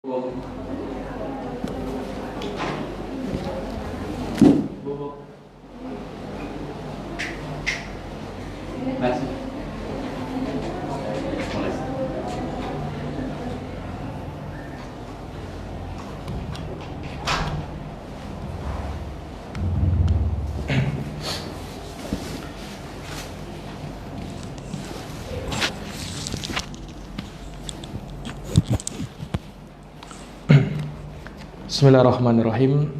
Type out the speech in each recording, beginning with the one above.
Bubuk. Bubuk. Nasi. Mulai. Bismillahirrahmanirrahim.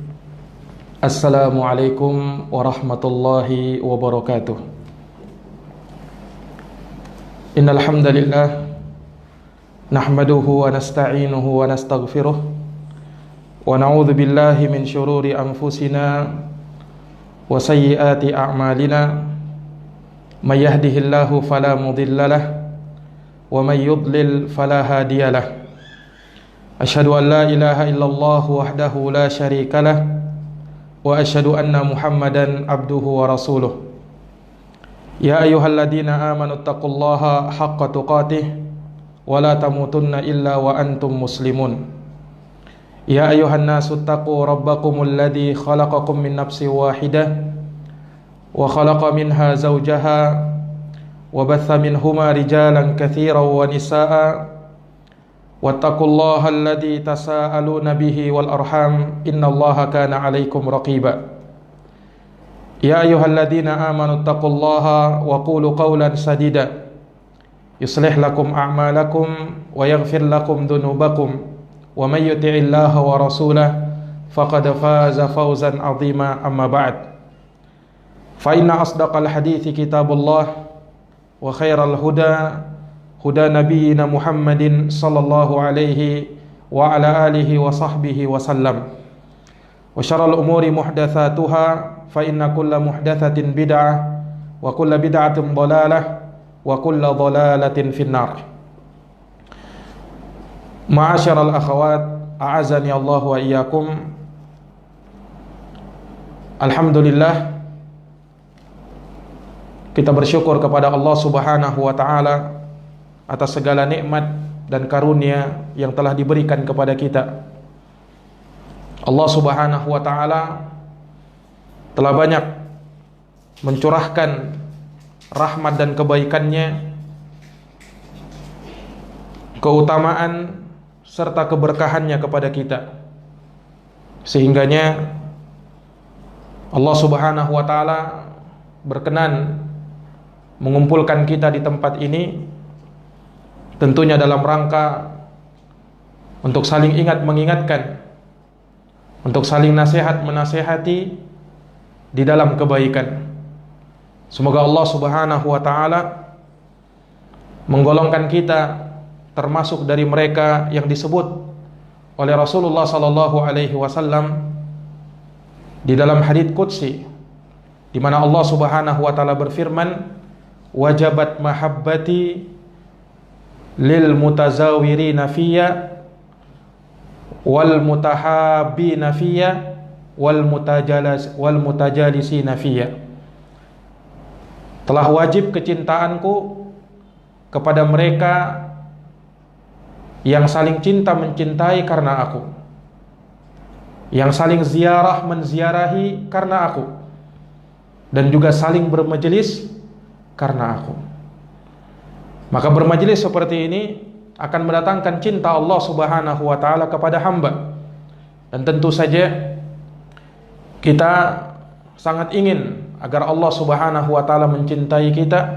Assalamualaikum warahmatullahi wabarakatuh. Innal hamdalillah nahmaduhu wa nasta'inuhu wa nastaghfiruh wa na'udzu billahi min shururi anfusina wa sayyiati a'malina. May yahdihillahu fala mudhillalah wa may yudlil fala hadiyalah. Asyhadu an la ilaha illallah wahdahu la syarika lah wa asyhadu anna Muhammadan abduhu wa rasuluh. Ya ayyuhalladzina amanu taqullaha haqqa tuqatih wa la tamutunna illa wa antum muslimun. Ya ayyuhan nasu taqu rabbakumul ladzi khalaqakum min nafsin wahidah wa khalaqa minha zawjaha wa batha minhuma rijalan katsiran wa nisaa'a. Wattaqullaha alladzi tasaaluna bihi wal arham innallaha kana 'alaikum raqiba. Ya ayyuhalladzina amanu taqullaha wa qulu qawlan sadida yuslih lakum a'malakum wa yaghfir lakum dhunubakum wa may yuti'illaha wa rasulahu faqad faza fawzan 'azima. Amma ba'd. Fa inna asdaqal hadithi kitabullah wa khairal huda huda nabiyyina Muhammadin sallallahu alaihi wa ala alihi wa sahbihi wa sallam. Wa syarrul umuri muhdatsatuha fa inna kulla muhdatsatin bid'ah wa kulla bid'atin dhalalah wa kulla dhalalatin finnar. Ma'asyiral akhawat, a'azani Allah wa iyyakum. Alhamdulillah, kita bersyukur kepada Allah Subhanahu wa taala atas segala nikmat dan karunia yang telah diberikan kepada kita. Allah Subhanahu wa taala telah banyak mencurahkan rahmat dan kebaikannya, keutamaan serta keberkahannya kepada kita, sehingganya Allah Subhanahu wa taala berkenan mengumpulkan kita di tempat ini, tentunya dalam rangka untuk saling ingat mengingatkan, untuk saling nasihat menasihati di dalam kebaikan. Semoga Allah Subhanahu wa taala menggolongkan kita termasuk dari mereka yang disebut oleh Rasulullah sallallahu alaihi wasallam di dalam hadits qudsi, di mana Allah Subhanahu wa taala berfirman, wajabat mahabbati lil mutazawirina fiyya wal mutahabbina fiyya wal mutajalisina fiyya. Telah wajib kecintaanku kepada mereka yang saling cinta mencintai karena aku, yang saling ziarah menziarahi karena aku, dan juga saling bermajelis karena aku. Maka bermajelis seperti ini akan mendatangkan cinta Allah Subhanahu wa taala kepada hamba. Dan tentu saja kita sangat ingin agar Allah Subhanahu wa taala mencintai kita,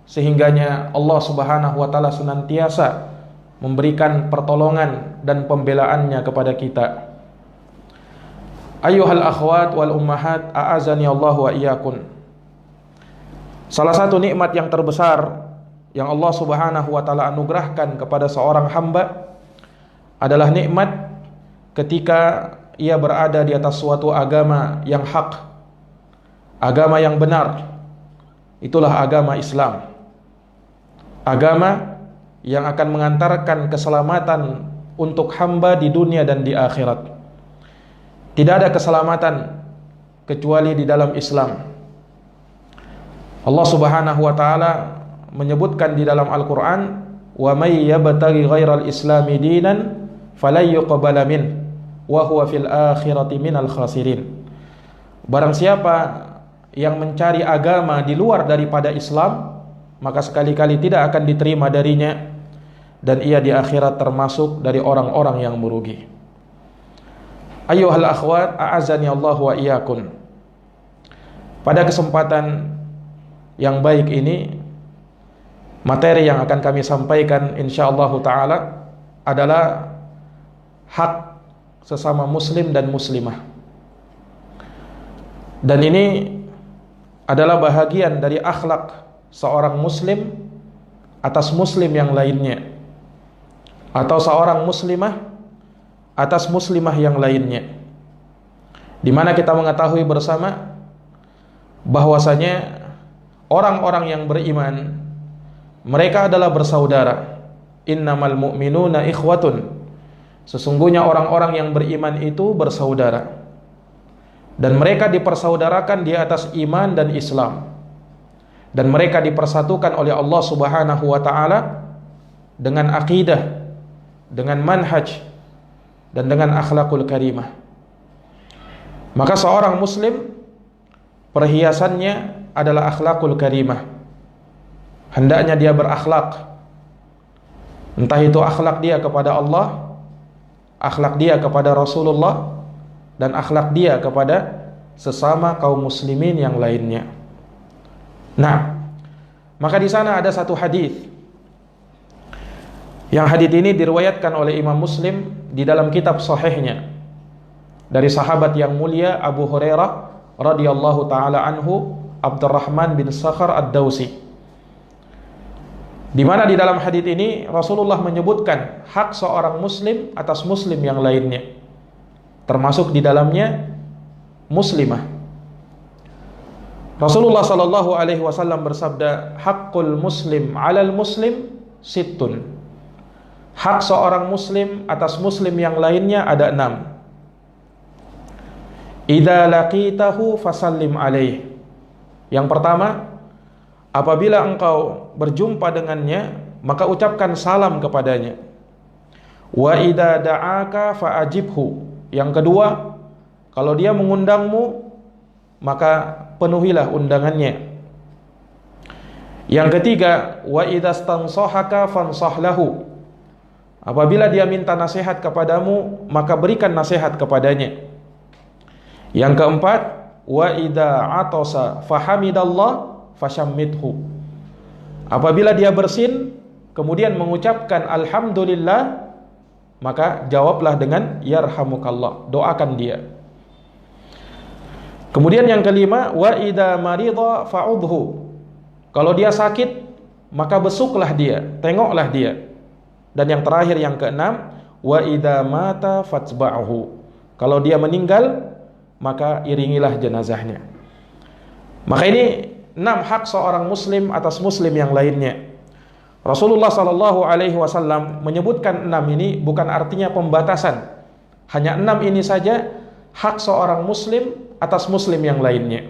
sehingganya Allah Subhanahu wa taala senantiasa memberikan pertolongan dan pembelaannya kepada kita. Ayyuhal akhwat wal ummahat, a'azani Allah wa iyyakum. Salah satu nikmat yang terbesar yang Allah Subhanahu wa taala anugerahkan kepada seorang hamba adalah nikmat ketika ia berada di atas suatu agama yang hak, agama yang benar. Itulah agama Islam, agama yang akan mengantarkan keselamatan untuk hamba di dunia dan di akhirat. Tidak ada keselamatan kecuali di dalam Islam. Allah Subhanahu wa taala menyebutkan di dalam Al-Quran, wa may yabtaghi ghairal islami dinan falan yuqbala min wa huwa fil akhirati minal khasirin. Barang siapa yang mencari agama di luar daripada Islam, maka sekali-kali tidak akan diterima darinya, dan ia di akhirat termasuk dari orang-orang yang merugi. Ayyuhal akhwat, a'azani Allah wa iyyakum. Pada kesempatan yang baik ini, materi yang akan kami sampaikan insyaallah taala adalah hak sesama muslim dan muslimah. Dan ini adalah bahagian dari akhlak seorang muslim atas muslim yang lainnya, atau seorang muslimah atas muslimah yang lainnya, di mana kita mengetahui bersama bahwasanya orang-orang yang beriman mereka adalah bersaudara. Innamal mu'minuna ikhwatun. Sesungguhnya orang-orang yang beriman itu bersaudara, dan mereka dipersaudarakan di atas iman dan Islam, dan mereka dipersatukan oleh Allah Subhanahu wa taala dengan akidah, dengan manhaj, dan dengan akhlakul karimah. Maka seorang muslim perhiasannya adalah akhlakul karimah. Hendaknya dia berakhlak, entah itu akhlak dia kepada Allah, akhlak dia kepada Rasulullah, dan akhlak dia kepada sesama kaum muslimin yang lainnya. Nah, maka di sana ada satu hadis. Yang hadis ini diriwayatkan oleh Imam Muslim di dalam kitab sahihnya dari sahabat yang mulia Abu Hurairah radhiyallahu taala anhu, Abdurrahman bin Sakhar ad-Dausi, di mana di dalam hadis ini Rasulullah menyebutkan hak seorang muslim atas muslim yang lainnya, termasuk di dalamnya muslimah. Rasulullah sallallahu alaihi wasallam bersabda, haqqul muslim 'alal muslim sittun. Hak seorang muslim atas muslim yang lainnya ada 6. Idza laqitahu fasallim alaih. Yang pertama, apabila engkau berjumpa dengannya, maka ucapkan salam kepadanya. Wa idza da'aka fa'ajibhu. Yang kedua, kalau dia mengundangmu, maka penuhilah undangannya. Yang ketiga, wa idza stansahaka fansah lahu. Apabila dia minta nasihat kepadamu, maka berikan nasihat kepadanya. Yang keempat, wa idza atasa fahamidallah fashammithu. Apabila dia bersin kemudian mengucapkan alhamdulillah, maka jawablah dengan yarhamukallah, doakan dia. Kemudian yang kelima, wa idza marida fa'udhu. Kalau dia sakit, maka besuklah dia, tengoklah dia. Dan yang terakhir, yang keenam, wa idza mata fatba'hu. Kalau dia meninggal, maka iringilah jenazahnya. Maka ini 6 hak seorang muslim atas muslim yang lainnya. Rasulullah sallallahu alaihi wasallam menyebutkan 6 ini bukan artinya pembatasan. Hanya 6 ini saja hak seorang muslim atas muslim yang lainnya.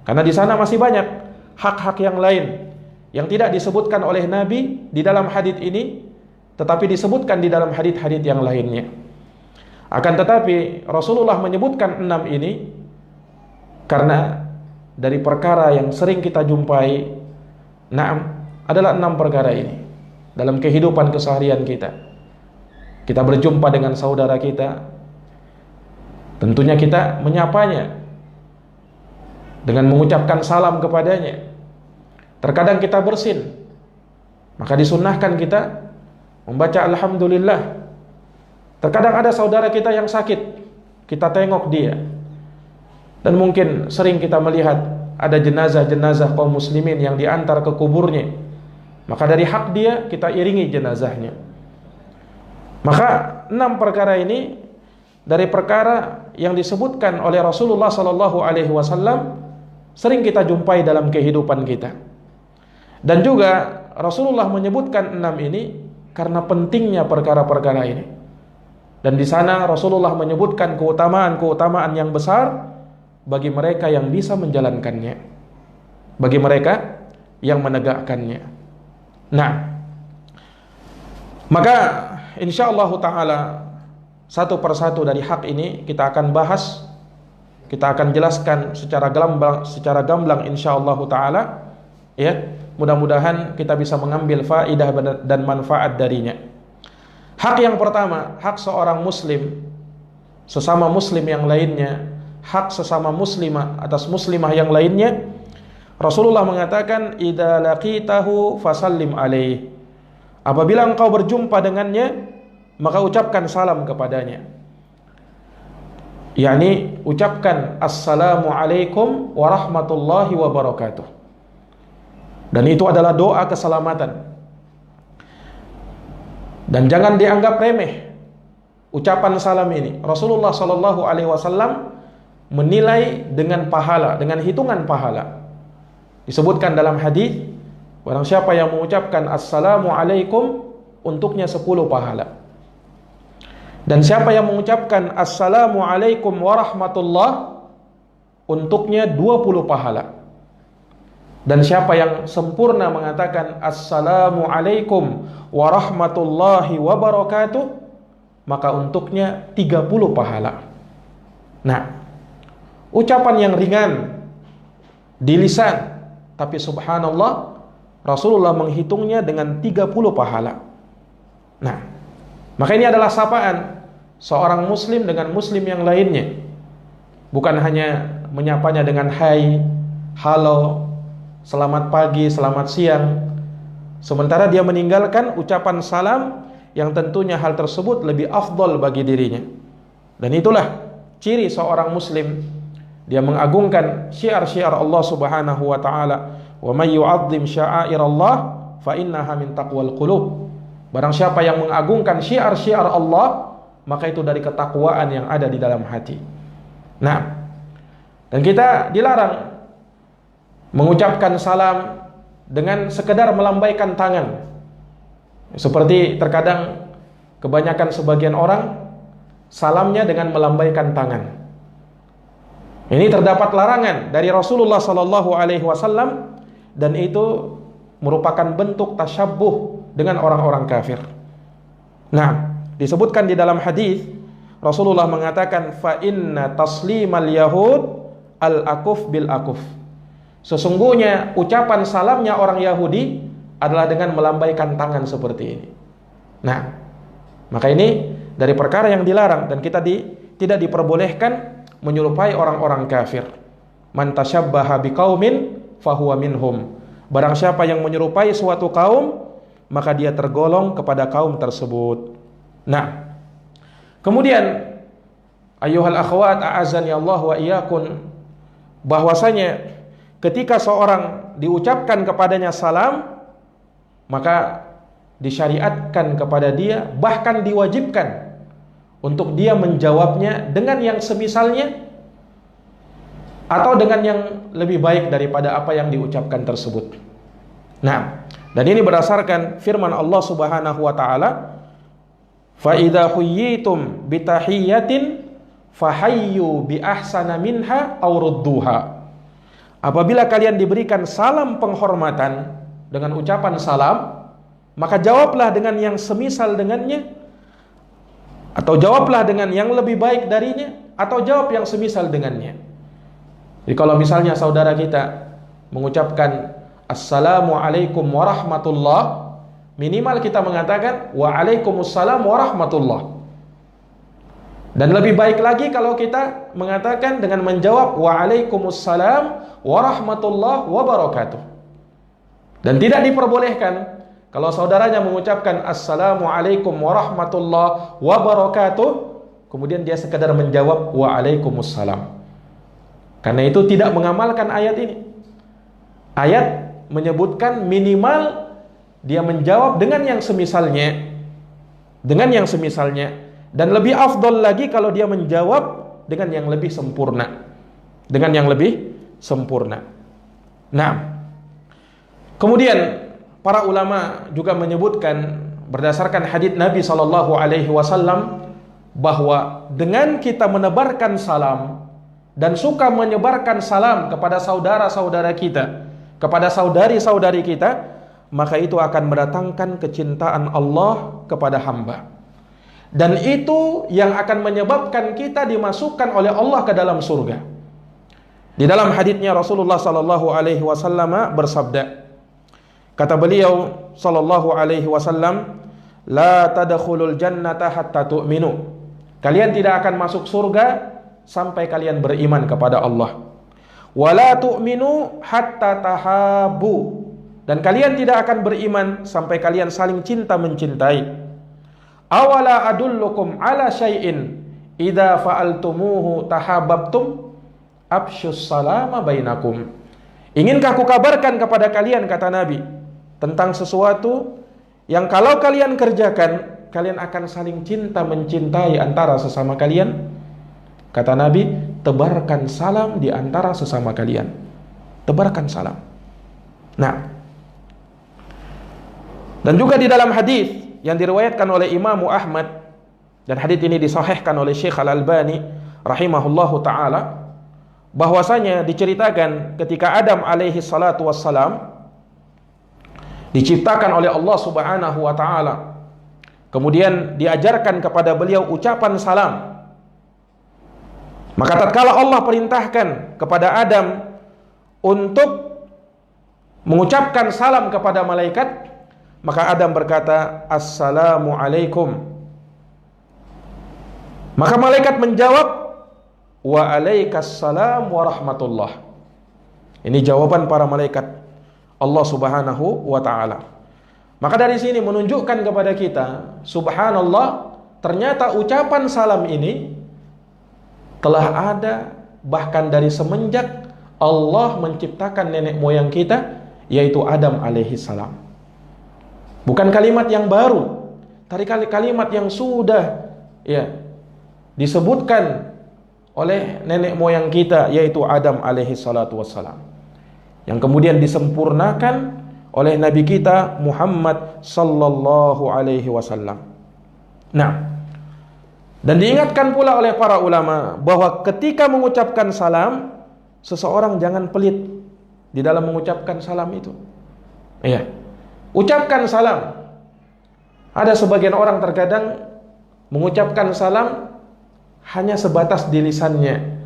Karena di sana masih banyak hak-hak yang lain yang tidak disebutkan oleh Nabi di dalam hadits ini, tetapi disebutkan di dalam hadits-hadits yang lainnya. Akan tetapi Rasulullah menyebutkan 6 ini karena dari perkara yang sering kita jumpai, adalah 6 perkara ini dalam kehidupan keseharian kita. Kita berjumpa dengan saudara kita, tentunya kita menyapanya dengan mengucapkan salam kepadanya. Terkadang kita bersin, maka disunnahkan kita membaca alhamdulillah. Terkadang ada saudara kita yang sakit, kita tengok dia, dan mungkin sering kita melihat ada jenazah-jenazah kaum muslimin yang diantar ke kuburnya, maka dari hak dia kita iringi jenazahnya. Maka 6 perkara ini dari perkara yang disebutkan oleh Rasulullah sallallahu alaihi wasallam sering kita jumpai dalam kehidupan kita. Dan juga Rasulullah menyebutkan 6 ini karena pentingnya perkara-perkara ini. Dan di sana Rasulullah menyebutkan keutamaan-keutamaan yang besar bagi mereka yang bisa menjalankannya, bagi mereka yang menegakkannya. Nah, maka insyaallah taala satu persatu dari hak ini kita akan bahas, kita akan jelaskan secara gamblang insyaallah taala, ya. Mudah-mudahan kita bisa mengambil faidah dan manfaat darinya. Hak yang pertama, hak seorang muslim sesama muslim yang lainnya, hak sesama muslimah atas muslimah yang lainnya. Rasulullah mengatakan, idza laqitahu fasallim alaih. Apabila engkau berjumpa dengannya, maka ucapkan salam kepadanya. yakni ucapkan assalamu alaikum warahmatullahi wabarakatuh. Dan itu adalah doa keselamatan. Dan jangan dianggap remeh ucapan salam ini. Rasulullah sallallahu alaihi wasallam menilai dengan pahala, dengan hitungan pahala. Disebutkan dalam hadis, barang siapa yang mengucapkan assalamu alaikum, untuknya 10 pahala. Dan siapa yang mengucapkan assalamu alaikum warahmatullah, untuknya 20 pahala. Dan siapa yang sempurna mengatakan assalamu alaikum warahmatullahi wabarakatuh, maka untuknya 30 pahala. Nah, ucapan yang ringan di lisan, tapi subhanallah Rasulullah menghitungnya dengan 30 pahala. Nah, maka ini adalah sapaan seorang muslim dengan muslim yang lainnya. Bukan hanya menyapanya dengan hai, halo, selamat pagi, selamat siang, sementara dia meninggalkan ucapan salam yang tentunya hal tersebut lebih afdol bagi dirinya. Dan itulah ciri seorang muslim, dia mengagungkan syiar-syiar Allah Subhanahu wa taala. Wa may yu'azzim sya'airallah fa innaha min taqwal qulub. Barang siapa yang mengagungkan syiar-syiar Allah, maka itu dari ketakwaan yang ada di dalam hati. Nah, dan kita dilarang mengucapkan salam dengan sekedar melambaikan tangan. Seperti terkadang kebanyakan sebagian orang salamnya dengan melambaikan tangan. Ini terdapat larangan dari Rasulullah sallallahu alaihi wasallam, dan itu merupakan bentuk tasyabbuh dengan orang-orang kafir. Nah, disebutkan di dalam hadis Rasulullah mengatakan fa inna taslimal yahud al-akuf bil akuf. Sesungguhnya ucapan salamnya orang Yahudi adalah dengan melambaikan tangan seperti ini. Nah, maka ini dari perkara yang dilarang, dan kita tidak diperbolehkan menyerupai orang-orang kafir. Man tasyabbaha biqaumin fahuwa minhum. Barang siapa yang menyerupai suatu kaum, maka dia tergolong kepada kaum tersebut. Nah, kemudian ayyuhal akhwat a'azzani Allah wa iyyakum, bahwasanya ketika seorang diucapkan kepadanya salam, maka disyariatkan kepada dia, bahkan diwajibkan untuk dia menjawabnya dengan yang semisalnya atau dengan yang lebih baik daripada apa yang diucapkan tersebut. Nah, dan ini berdasarkan firman Allah Subhanahu wa taala, fa idza huyyitum bi tahiyyatin fahayyu bi ahsana minha aw rudduha. Apabila kalian diberikan salam penghormatan dengan ucapan salam, maka jawablah dengan yang semisal dengannya, atau jawablah dengan yang lebih baik darinya, atau jawab yang semisal dengannya. Jadi kalau misalnya saudara kita mengucapkan assalamu alaikum warahmatullah, minimal kita mengatakan waalaikumsalam warahmatullah. Dan lebih baik lagi kalau kita mengatakan dengan menjawab waalaikumsalam warahmatullah wabarakatuh. Dan tidak diperbolehkan kalau saudaranya mengucapkan assalamualaikum warahmatullah wabarakatuh, kemudian dia sekedar menjawab waalaikumsalam. Karena itu tidak mengamalkan ayat ini. Ayat menyebutkan minimal dia menjawab dengan yang semisalnya. Dengan yang semisalnya. Dan lebih afdol lagi kalau dia menjawab dengan yang lebih sempurna. Dengan yang lebih sempurna. Nah, kemudian para ulama juga menyebutkan berdasarkan hadits Nabi sallallahu alaihi wasallam bahwa dengan kita menebarkan salam dan suka menyebarkan salam kepada saudara-saudara kita, kepada saudari-saudari kita, maka itu akan mendatangkan kecintaan Allah kepada hamba. Dan itu yang akan menyebabkan kita dimasukkan oleh Allah ke dalam surga. Di dalam haditsnya Rasulullah sallallahu alaihi wasallam bersabda, kata beliau sallallahu alaihi wasallam, la tadkhulul jannata hatta tu'minu. Kalian tidak akan masuk surga sampai kalian beriman kepada Allah. Wala tu'minu hatta tahabu. Dan kalian tidak akan beriman sampai kalian saling cinta mencintai. Awala adullukum ala syai'in idza fa'altumuhu tahabbtum afsyus salama bainakum. Inginkah aku kabarkan kepada kalian, kata Nabi, tentang sesuatu yang kalau kalian kerjakan, kalian akan saling cinta mencintai antara sesama kalian? Kata Nabi, tebarkan salam di antara sesama kalian. Tebarkan salam. Nah, dan juga di dalam hadis yang diriwayatkan oleh Imam Ahmad, dan hadis ini disahihkan oleh Syekh Al-Albani rahimahullahu taala, bahwasanya diceritakan ketika Adam alaihi salatu wassalam diciptakan oleh Allah subhanahu wa ta'ala, kemudian diajarkan kepada beliau ucapan salam. Maka tatkala Allah perintahkan kepada Adam untuk mengucapkan salam kepada malaikat, maka Adam berkata, Assalamu alaikum. Maka malaikat menjawab, Wa alaikassalam wa rahmatullah. Ini jawaban para malaikat Allah subhanahu wa ta'ala. Maka dari sini menunjukkan kepada kita, subhanallah, ternyata ucapan salam ini telah ada bahkan dari semenjak Allah menciptakan nenek moyang kita, yaitu Adam alaihi salam. Bukan kalimat yang baru, tapi kalimat yang sudah disebutkan oleh nenek moyang kita, yaitu Adam alaihi salatu wassalam, yang kemudian disempurnakan oleh Nabi kita Muhammad sallallahu alaihi wasallam. Nah, dan diingatkan pula oleh para ulama bahwa ketika mengucapkan salam, seseorang jangan pelit di dalam mengucapkan salam itu. Ucapkan salam. Ada sebagian orang terkadang mengucapkan salam hanya sebatas di lisannya,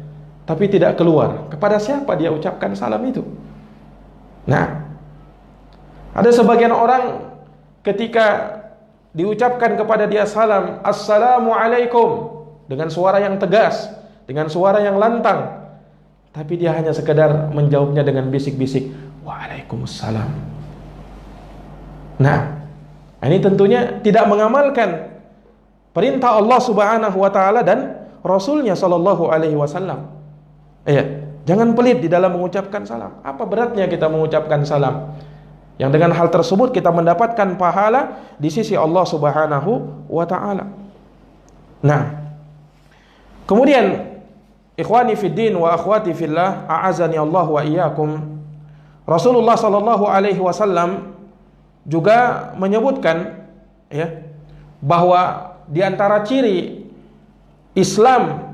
tapi tidak keluar. Kepada siapa dia ucapkan salam itu? Nah, ada sebagian orang ketika diucapkan kepada dia salam, Assalamu alaikum, dengan suara yang tegas, dengan suara yang lantang, tapi dia hanya sekedar menjawabnya dengan bisik-bisik, Waalaikumsalam. Nah, ini tentunya tidak mengamalkan perintah Allah subhanahu wa ta'ala dan Rasulnya sallallahu alaihi wasallam. Jangan pelit di dalam mengucapkan salam. Apa beratnya kita mengucapkan salam? Yang dengan hal tersebut kita mendapatkan pahala di sisi Allah subhanahu wa ta'ala. Nah, kemudian ikhwani fiddin wa akhwati fillah, a'azani Allah wa iyyakum, Rasulullah sallallahu alaihi wasallam juga menyebutkan bahwa di antara ciri Islam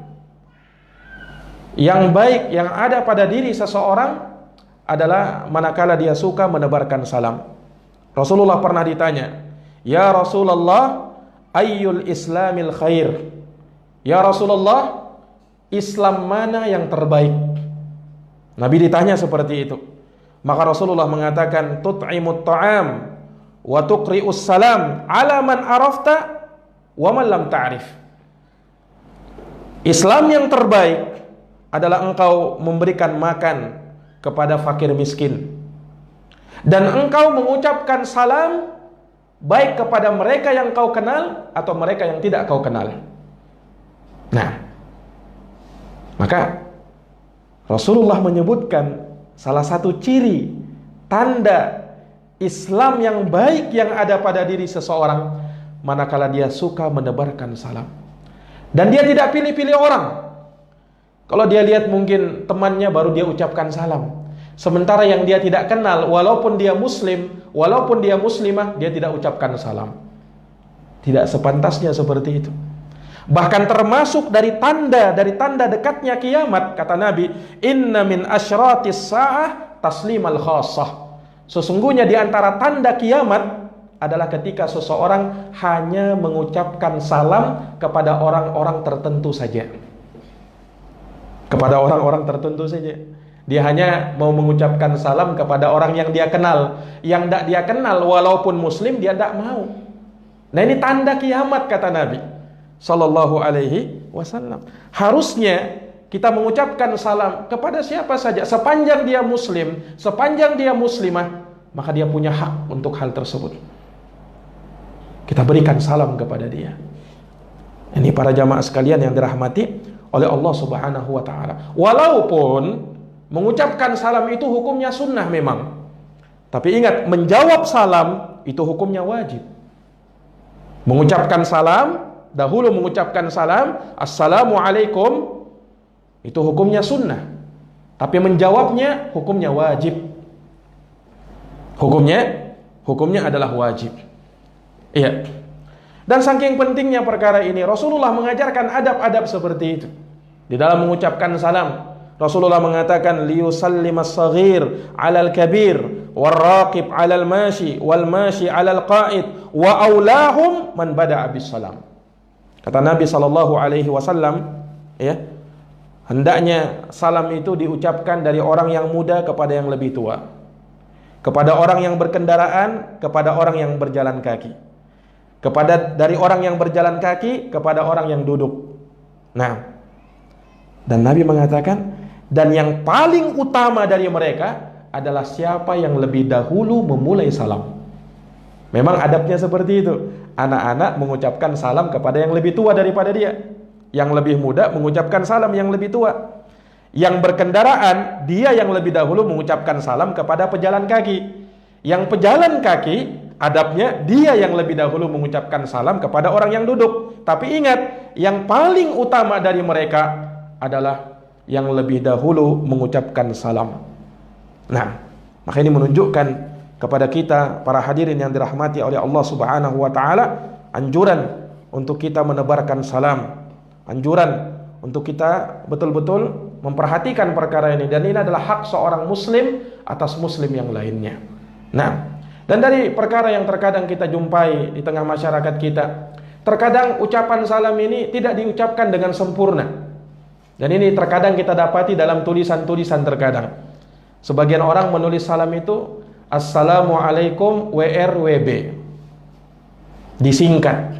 yang baik yang ada pada diri seseorang adalah manakala dia suka menebarkan salam. Rasulullah pernah ditanya, Ya Rasulullah, ayyul islamil khair? Ya Rasulullah, Islam mana yang terbaik? Nabi ditanya seperti itu. Maka Rasulullah mengatakan, tut'imut ta'am wa tuqri'us salam ala man arafta wa man lam ta'rif. Islam yang terbaik adalah engkau memberikan makan kepada fakir miskin, dan engkau mengucapkan salam baik kepada mereka yang kau kenal atau mereka yang tidak kau kenal. Nah, maka Rasulullah menyebutkan salah satu ciri tanda Islam yang baik yang ada pada diri seseorang manakala dia suka menebarkan salam. Dan dia tidak pilih-pilih orang. Kalau dia lihat mungkin temannya baru dia ucapkan salam, sementara yang dia tidak kenal, walaupun dia muslim, walaupun dia muslimah, dia tidak ucapkan salam. Tidak sepantasnya seperti itu. Bahkan termasuk dari tanda dekatnya kiamat, kata Nabi, inna min asyratis sa'ah taslimal khassah. Sesungguhnya di antara tanda kiamat adalah ketika seseorang hanya mengucapkan salam kepada orang-orang tertentu saja. Kepada orang-orang tertentu saja. Dia hanya mau mengucapkan salam kepada orang yang dia kenal. Yang tidak dia kenal walaupun muslim dia tidak mau. Nah, ini tanda kiamat kata Nabi Sallallahu Alaihi Wasallam. Harusnya kita mengucapkan salam kepada siapa saja, sepanjang dia muslim, sepanjang dia muslimah, maka dia punya hak untuk hal tersebut. Kita berikan salam kepada dia. Ini para jamaah sekalian yang dirahmati oleh Allah Subhanahu wa taala. Walaupun mengucapkan salam itu hukumnya sunnah memang. Tapi ingat, menjawab salam itu hukumnya wajib. Mengucapkan salam, dahulu mengucapkan salam, Assalamualaikum, itu hukumnya sunnah. Tapi menjawabnya hukumnya wajib. Hukumnya adalah wajib. Iya. Dan saking pentingnya perkara ini, Rasulullah mengajarkan adab-adab seperti itu. Di dalam mengucapkan salam, Rasulullah mengatakan liyusallimas saghir 'alal kabir warraqib 'alal mashi wal mashi 'alal qa'id wa aulahum man bada'a bis salam. Kata Nabi sallallahu alaihi wasallam, ya, hendaknya salam itu diucapkan dari orang yang muda kepada yang lebih tua, kepada orang yang berkendaraan, kepada orang yang berjalan kaki, dari orang yang berjalan kaki kepada orang yang duduk. Nah, dan Nabi mengatakan, dan yang paling utama dari mereka adalah siapa yang lebih dahulu memulai salam. Memang adabnya seperti itu. Anak-anak mengucapkan salam kepada yang lebih tua daripada dia. Yang lebih muda mengucapkan salam yang lebih tua. Yang berkendaraan, dia yang lebih dahulu mengucapkan salam kepada pejalan kaki. Yang pejalan kaki, adabnya dia yang lebih dahulu mengucapkan salam kepada orang yang duduk. Tapi ingat, yang paling utama dari mereka adalah yang lebih dahulu mengucapkan salam. Nah, maka ini menunjukkan kepada kita para hadirin yang dirahmati oleh Allah Subhanahu wa taala, anjuran untuk kita menebarkan salam, anjuran untuk kita betul-betul memperhatikan perkara ini, dan ini adalah hak seorang muslim atas muslim yang lainnya. Nah, dan dari perkara yang terkadang kita jumpai di tengah masyarakat kita, terkadang ucapan salam ini tidak diucapkan dengan sempurna. Dan ini terkadang kita dapati dalam tulisan-tulisan terkadang. Sebagian orang menulis salam itu Assalamualaikum WRWB, disingkat.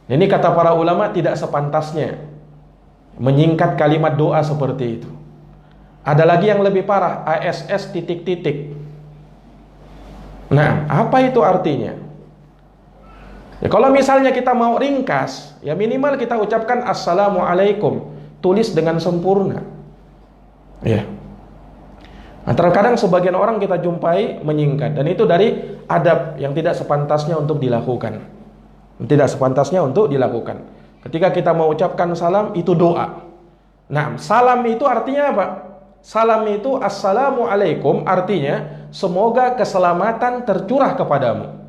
Ini kata para ulama tidak sepantasnya menyingkat kalimat doa seperti itu. Ada lagi yang lebih parah, ASS titik-titik. Nah, apa itu artinya? Ya, kalau misalnya kita mau ringkas, ya minimal kita ucapkan Assalamualaikum, tulis dengan sempurna. Ya. Nah, terkadang sebagian orang kita jumpai menyingkat, dan itu dari adab yang tidak sepantasnya untuk dilakukan. Tidak sepantasnya untuk dilakukan. Ketika kita mau ucapkan salam, itu doa. Nah, salam itu artinya apa? Salam itu Assalamualaikum, artinya semoga keselamatan tercurah kepadamu.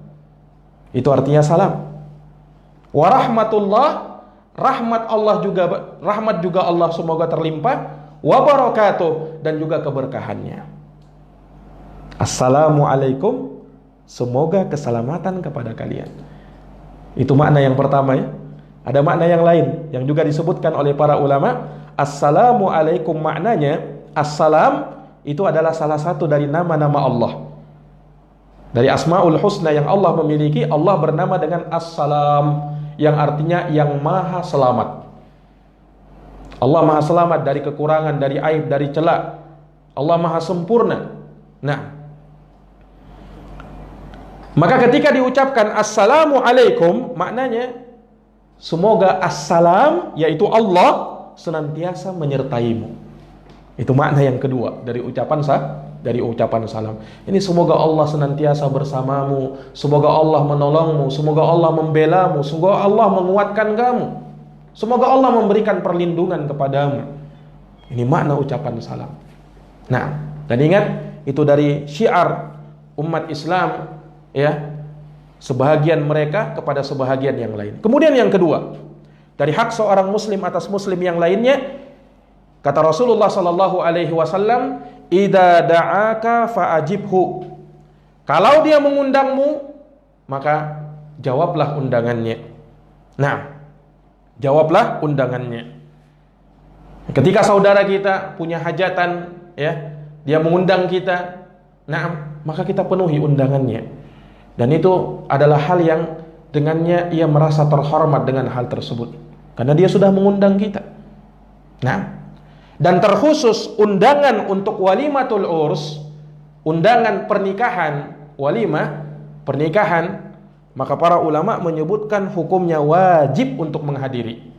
Itu artinya salam. Warahmatullah, rahmat juga Allah semoga terlimpah. Wabarakatuh, dan juga keberkahannya. Assalamualaikum, semoga keselamatan kepada kalian. Itu makna yang pertama, ya. Ada makna yang lain yang juga disebutkan oleh para ulama. Assalamualaikum maknanya, assalam itu adalah salah satu dari nama-nama Allah. Dari Asmaul Husna yang Allah memiliki, Allah bernama dengan Assalam, yang artinya yang maha selamat. Allah maha selamat dari kekurangan, dari aib, dari celak. Allah maha sempurna. Nah, maka ketika diucapkan Assalamualaikum, maknanya semoga assalam, yaitu Allah, senantiasa menyertaimu. Itu makna yang kedua dari ucapan salam. Ini semoga Allah senantiasa bersamamu, semoga Allah menolongmu, semoga Allah membelamu, semoga Allah menguatkan kamu, semoga Allah memberikan perlindungan kepadamu. Ini makna ucapan salam. Nah, dan ingat, itu dari syiar umat Islam, ya, sebahagian mereka kepada sebahagian yang lain. Kemudian yang kedua, dari hak seorang muslim atas muslim yang lainnya, kata Rasulullah sallallahu alaihi wasallam, "Idza da'aka fa'ajibhu." Kalau dia mengundangmu, maka jawablah undangannya. Nah, jawablah undangannya. Ketika saudara kita punya hajatan, ya, dia mengundang kita, nah, maka kita penuhi undangannya. Dan itu adalah hal yang dengannya ia merasa terhormat dengan hal tersebut, karena dia sudah mengundang kita. Nah, dan terkhusus undangan untuk walimatul urs, undangan pernikahan, walimah pernikahan, maka para ulama menyebutkan hukumnya wajib untuk menghadiri.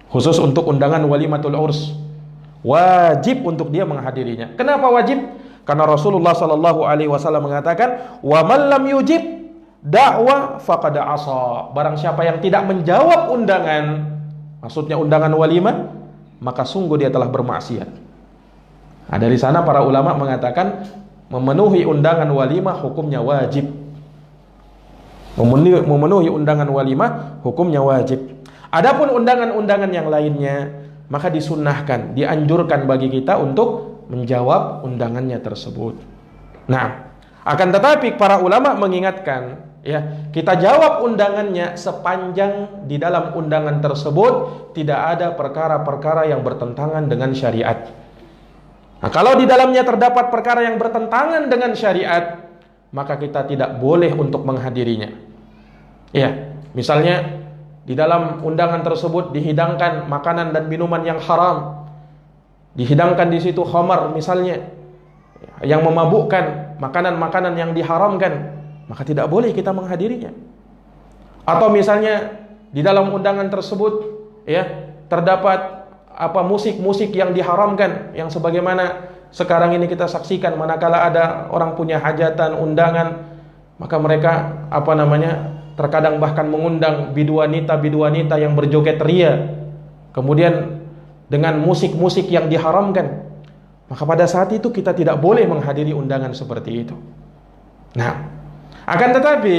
Khusus untuk undangan walimatul urs, wajib untuk dia menghadirinya. Kenapa wajib? Karena Rasulullah sallallahu alaihi wasallam mengatakan, "Wa man lam yujib da'wa faqad asa." Barang siapa yang tidak menjawab undangan, maksudnya undangan walimah, maka sungguh dia telah bermaksiat. Nah, dari sana para ulama mengatakan memenuhi undangan walimah hukumnya wajib. Memenuhi undangan walimah hukumnya wajib. Adapun undangan-undangan yang lainnya, maka disunnahkan, dianjurkan bagi kita untuk menjawab undangannya tersebut. Nah, akan tetapi para ulama mengingatkan, ya, kita jawab undangannya sepanjang di dalam undangan tersebut tidak ada perkara-perkara yang bertentangan dengan syariat. Nah, kalau di dalamnya terdapat perkara yang bertentangan dengan syariat, maka kita tidak boleh untuk menghadirinya. Ya, misalnya di dalam undangan tersebut dihidangkan makanan dan minuman yang haram, dihidangkan di situ khamar misalnya, yang memabukkan, makanan-makanan yang diharamkan, maka tidak boleh kita menghadirinya. Atau misalnya di dalam undangan tersebut, ya, terdapat musik-musik yang diharamkan, yang sebagaimana sekarang ini kita saksikan manakala ada orang punya hajatan, undangan, maka mereka terkadang bahkan mengundang biduanita yang berjoget ria, kemudian dengan musik-musik yang diharamkan. Maka pada saat itu kita tidak boleh menghadiri undangan seperti itu. Nah, akan tetapi,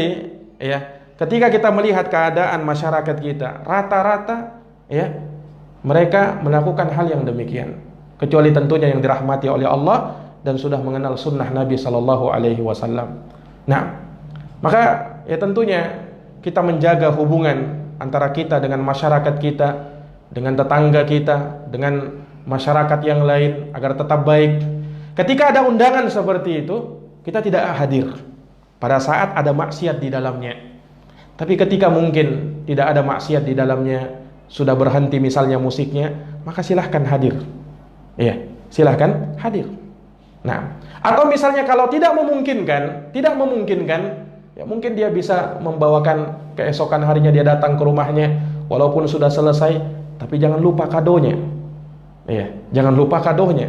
ya, ketika kita melihat keadaan masyarakat kita, rata-rata, ya, mereka melakukan hal yang demikian, kecuali tentunya yang dirahmati oleh Allah dan sudah mengenal sunnah Nabi Sallallahu Alaihi Wasallam. Nah, maka ya tentunya kita menjaga hubungan antara kita dengan masyarakat kita, dengan tetangga kita, dengan masyarakat yang lain agar tetap baik. Ketika ada undangan seperti itu, kita tidak hadir pada saat ada maksiat di dalamnya. Tapi ketika mungkin tidak ada maksiat di dalamnya, sudah berhenti misalnya musiknya, maka silahkan hadir. Ya, silahkan hadir. Nah, atau misalnya kalau tidak memungkinkan, ya mungkin dia bisa membawakan keesokan harinya dia datang ke rumahnya walaupun sudah selesai, tapi jangan lupa kadonya. Ya, jangan lupa kadonya.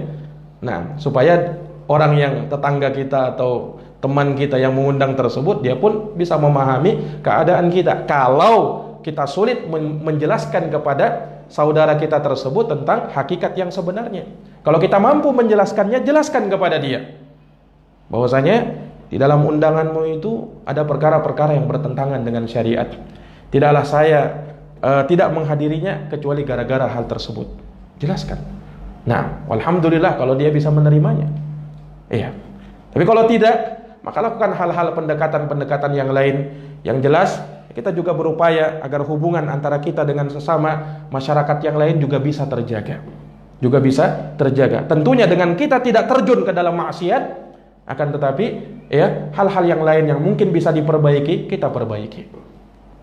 Nah, supaya orang yang tetangga kita atau teman kita yang mengundang tersebut, dia pun bisa memahami keadaan kita. Kalau kita sulit menjelaskan kepada saudara kita tersebut tentang hakikat yang sebenarnya, kalau kita mampu menjelaskannya, jelaskan kepada dia bahwasanya di dalam undanganmu itu ada perkara-perkara yang bertentangan dengan syariat. Tidaklah saya tidak menghadirinya kecuali gara-gara hal tersebut. Jelaskan. Nah, alhamdulillah kalau dia bisa menerimanya. Iya. Tapi kalau tidak, maka lakukan hal-hal pendekatan-pendekatan yang lain. Yang jelas, kita juga berupaya agar hubungan antara kita dengan sesama masyarakat yang lain juga bisa terjaga. Tentunya dengan kita tidak terjun ke dalam maksiat, akan tetapi, ya, hal-hal yang lain yang mungkin bisa diperbaiki, kita perbaiki.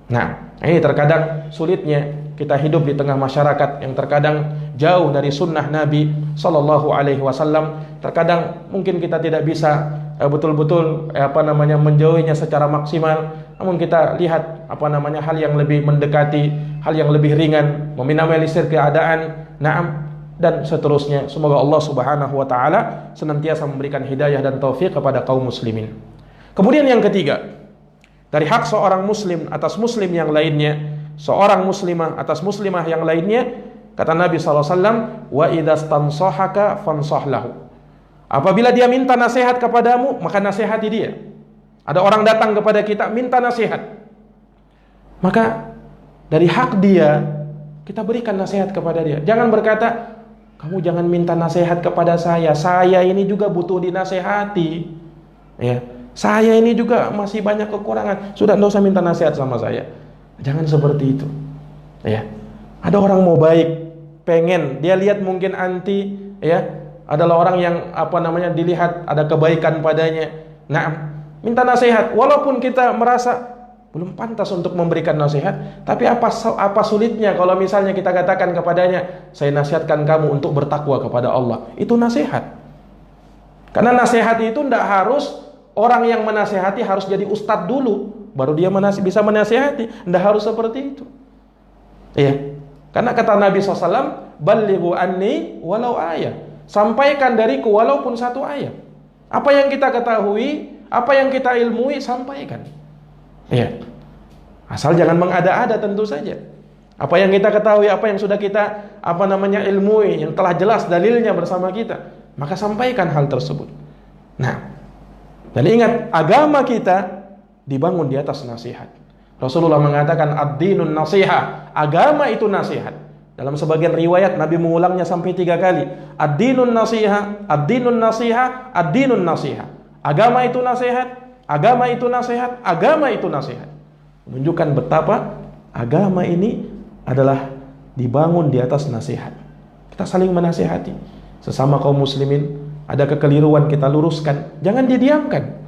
Nah, ini terkadang sulitnya kita hidup di tengah masyarakat yang terkadang jauh dari sunnah Nabi Sallallahu Alaihi Wasallam. Terkadang mungkin kita tidak bisa betul-betul menjauhinya secara maksimal. Namun kita lihat hal yang lebih mendekati, hal yang lebih ringan, meminimalisir keadaan, dan seterusnya. Semoga Allah Subhanahu wa taala senantiasa memberikan hidayah dan taufik kepada kaum muslimin. Kemudian yang ketiga, dari hak seorang muslim atas muslim yang lainnya, seorang muslimah atas muslimah yang lainnya, kata Nabi SAW, wa idzastansahaka fansah lahu. Apabila dia minta nasihat kepadamu, maka nasihati dia. Ada orang datang kepada kita minta nasihat, maka dari hak dia kita berikan nasihat kepada dia. Jangan berkata, kamu jangan minta nasihat kepada saya ini juga butuh dinasehati. Ya, Saya ini juga masih banyak kekurangan. Sudah, enggak usah minta nasihat sama saya. Jangan seperti itu. Ya. Ada orang mau baik, pengen, dia lihat mungkin anti, ya, adalah orang yang dilihat ada kebaikan padanya. Nah, minta nasihat walaupun kita merasa belum pantas untuk memberikan nasihat, tapi apa sulitnya kalau misalnya kita katakan kepadanya, saya nasihatkan kamu untuk bertakwa kepada Allah. Itu nasihat. Karena nasihat itu tidak harus orang yang menasihati harus jadi ustadz dulu baru dia bisa menasihati. Tidak harus seperti itu. Iya. Karena kata Nabi SAW, "Ballighu anni walau ayah." Sampaikan dariku walaupun satu ayat. Apa yang kita ketahui, apa yang kita ilmui, sampaikan. Iya. Asal jangan mengada-ada tentu saja. Apa yang kita ketahui, apa yang sudah kita ilmui, yang telah jelas dalilnya bersama kita, maka sampaikan hal tersebut. Nah, dan ingat, agama kita dibangun di atas nasihat. Rasulullah mengatakan ad-dinun nasiha, agama itu nasihat. Dalam sebagian riwayat Nabi mengulangnya sampai 3 kali. Ad-dinun nasiha, ad-dinun nasiha, ad-dinun nasiha. Agama itu nasihat, agama itu nasihat, agama itu nasihat. Menunjukkan betapa agama ini adalah dibangun di atas nasihat. Kita saling menasihati. Sesama kaum muslimin, ada kekeliruan kita luruskan, jangan didiamkan.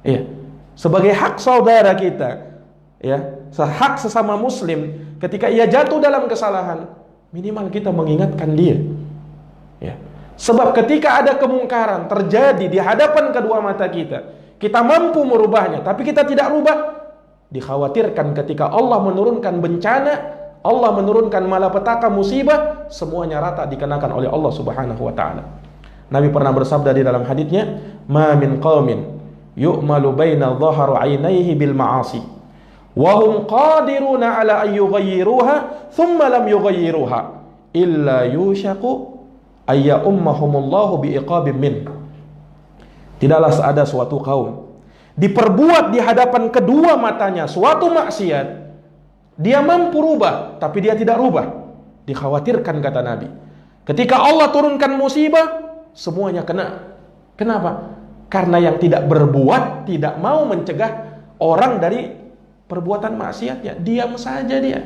Iya. Sebagai hak saudara kita, ya, hak sesama muslim, ketika ia jatuh dalam kesalahan, minimal kita mengingatkan dia. Ya. Sebab ketika ada kemungkaran terjadi di hadapan kedua mata kita, kita mampu merubahnya, tapi kita tidak rubah, dikhawatirkan ketika Allah menurunkan bencana, Allah menurunkan malapetaka, musibah, semuanya rata dikenakan oleh Allah Subhanahu wa taala. Nabi pernah bersabda di dalam haditsnya, "Ma min qaumin yu'malu baina dhahari 'ainaihi bil ma'asi wa hum qadiruna 'ala an yughayyiruha thumma lam yughayyiruha illa yushaqu ay ummahumullahu biiqabim min." Tidaklah ada suatu kaum diperbuat di hadapan kedua matanya suatu maksiat, dia mampu rubah tapi dia tidak rubah. Dikhawatirkan, kata Nabi, ketika Allah turunkan musibah, semuanya kena. Kenapa? Karena yang tidak berbuat tidak mau mencegah orang dari perbuatan maksiatnya, diam saja dia.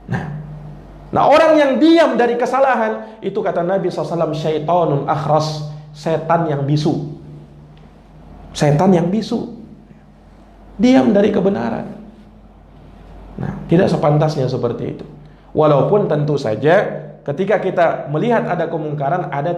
Nah, orang yang diam dari kesalahan itu, kata Nabi SAW, syaitanun akhras, setan yang bisu. Setan yang bisu, diam dari kebenaran. Nah, tidak sepantasnya seperti itu. Walaupun tentu saja ketika kita melihat ada kemungkaran, ada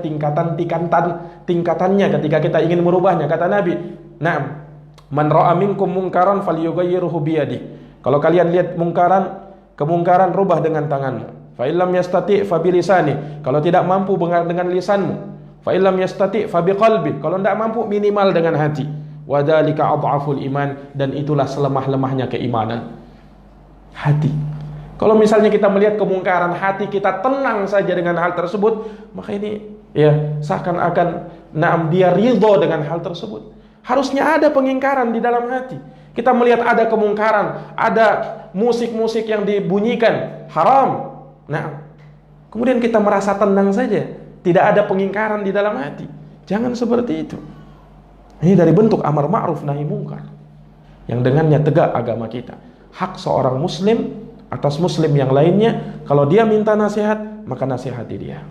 tingkatannya ketika kita ingin merubahnya. Kata Nabi, "Na'am, man ra'a minkum munkaran falyughayyirhu biyadihi." Kalau kalian lihat kemungkaran, rubah dengan tanganmu. Fa illam yastati' fa bilisani. Kalau tidak mampu dengan lisanmu. Fa illam yastati' fa biqalbi. Kalau tidak mampu, minimal dengan hati. Wa dzalika adhaful iman, dan itulah selemah-lemahnya keimanan. Hati. Kalau misalnya kita melihat kemungkaran, hati kita tenang saja dengan hal tersebut, maka ini ya seakan-akan dia ridho dengan hal tersebut. Harusnya ada pengingkaran di dalam hati. Kita melihat ada kemungkaran, ada musik-musik yang dibunyikan haram. Kemudian kita merasa tenang saja, tidak ada pengingkaran di dalam hati. Jangan seperti itu. Ini dari bentuk amar ma'ruf nahi mungkar yang dengannya tegak agama kita. Hak seorang muslim atas muslim yang lainnya, kalau dia minta nasihat, maka nasihati dia.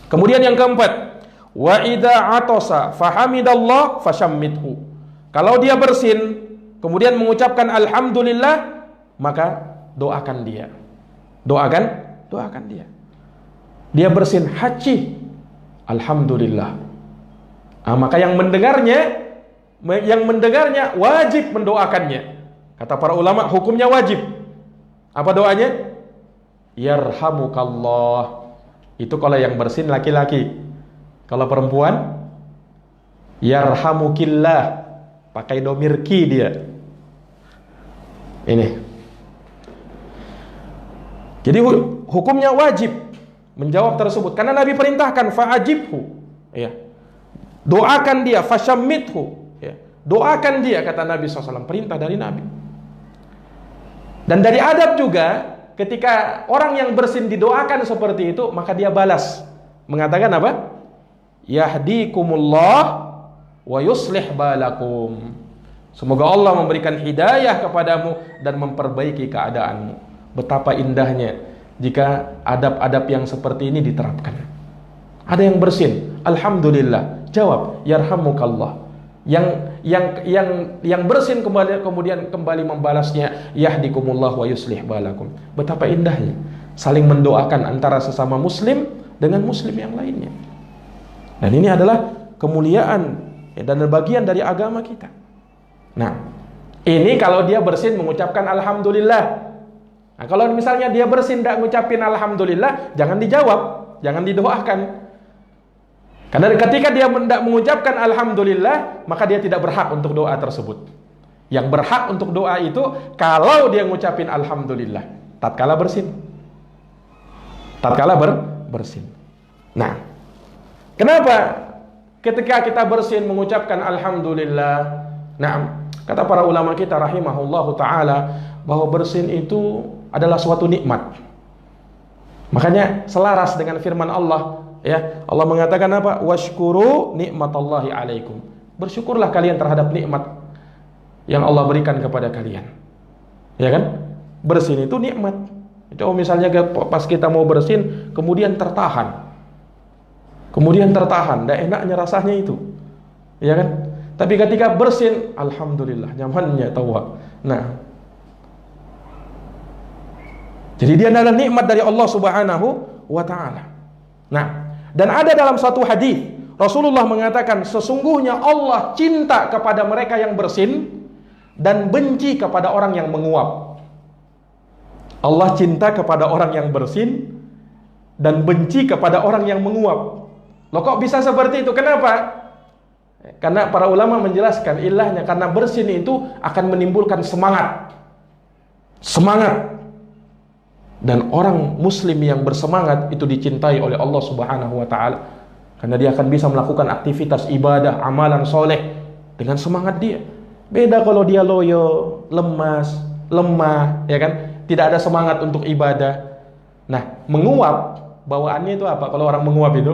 Kemudian yang keempat, wa idza atasa fahamidallah fashammidhu. Kalau dia bersin kemudian mengucapkan alhamdulillah, maka doakan dia. Doakan dia. Dia bersin haji, alhamdulillah. Maka yang mendengarnya wajib mendoakannya. Kata para ulama, hukumnya wajib. Apa doanya? Yarhamukallah. Itu kalau yang bersin laki-laki. Kalau perempuan, yarhamukillah. Pakai domir ki dia. Ini. Jadi hukumnya wajib menjawab tersebut. Karena Nabi perintahkan fa'ajibhu. Ya. Doakan dia, fashammithu. Ya. Doakan dia, kata Nabi SAW. Perintah dari Nabi. Dan dari adab juga, ketika orang yang bersin didoakan seperti itu, maka dia balas. Mengatakan apa? Yahdikumullah wa yuslih balakum. Semoga Allah memberikan hidayah kepadamu dan memperbaiki keadaanmu. Betapa indahnya jika adab-adab yang seperti ini diterapkan. Ada yang bersin, alhamdulillah. Jawab, yarhamukallah. Yang bersin kemudian kembali membalasnya, yahdikumullah wa yuslih balakum. Betapa indahnya saling mendoakan antara sesama muslim dengan muslim yang lainnya. Dan ini adalah kemuliaan dan bagian dari agama kita. Nah, ini kalau dia bersin mengucapkan alhamdulillah. Nah, kalau misalnya dia bersin tidak mengucapin alhamdulillah, jangan dijawab, jangan didoakan. Karena ketika dia tidak mengucapkan alhamdulillah, maka dia tidak berhak untuk doa tersebut. Yang berhak untuk doa itu kalau dia mengucapin alhamdulillah tatkala bersin. Tatkala bersin. Nah, kenapa ketika kita bersin mengucapkan alhamdulillah? Nah, kata para ulama kita rahimahullahu ta'ala bahwa bersin itu adalah suatu nikmat. Makanya selaras dengan firman Allah, ya, Allah mengatakan apa? Washkuru nikmatallahi alaikum. Bersyukurlah kalian terhadap nikmat yang Allah berikan kepada kalian. Ya kan? Bersin itu nikmat. Itu misalnya pas kita mau bersin kemudian tertahan. Tidak enaknya rasanya itu. Ya kan? Tapi ketika bersin, alhamdulillah, nyamannya tawa. Nah, jadi dia adalah nikmat dari Allah Subhanahu wa ta'ala. Nah, dan ada dalam satu hadis Rasulullah mengatakan sesungguhnya Allah cinta kepada mereka yang bersin dan benci kepada orang yang menguap. Allah cinta kepada orang yang bersin dan benci kepada orang yang menguap. Loh, kok bisa seperti itu? Kenapa? Karena para ulama menjelaskan ilahnya karena bersin itu akan menimbulkan semangat. Dan orang muslim yang bersemangat itu dicintai oleh Allah Subhanahu wa ta'ala. Karena dia akan bisa melakukan aktivitas ibadah, amalan soleh dengan semangat dia. Beda kalau dia loyo, lemas, lemah, ya kan? Tidak ada semangat untuk ibadah. Nah, menguap, bawaannya itu apa? Kalau orang menguap itu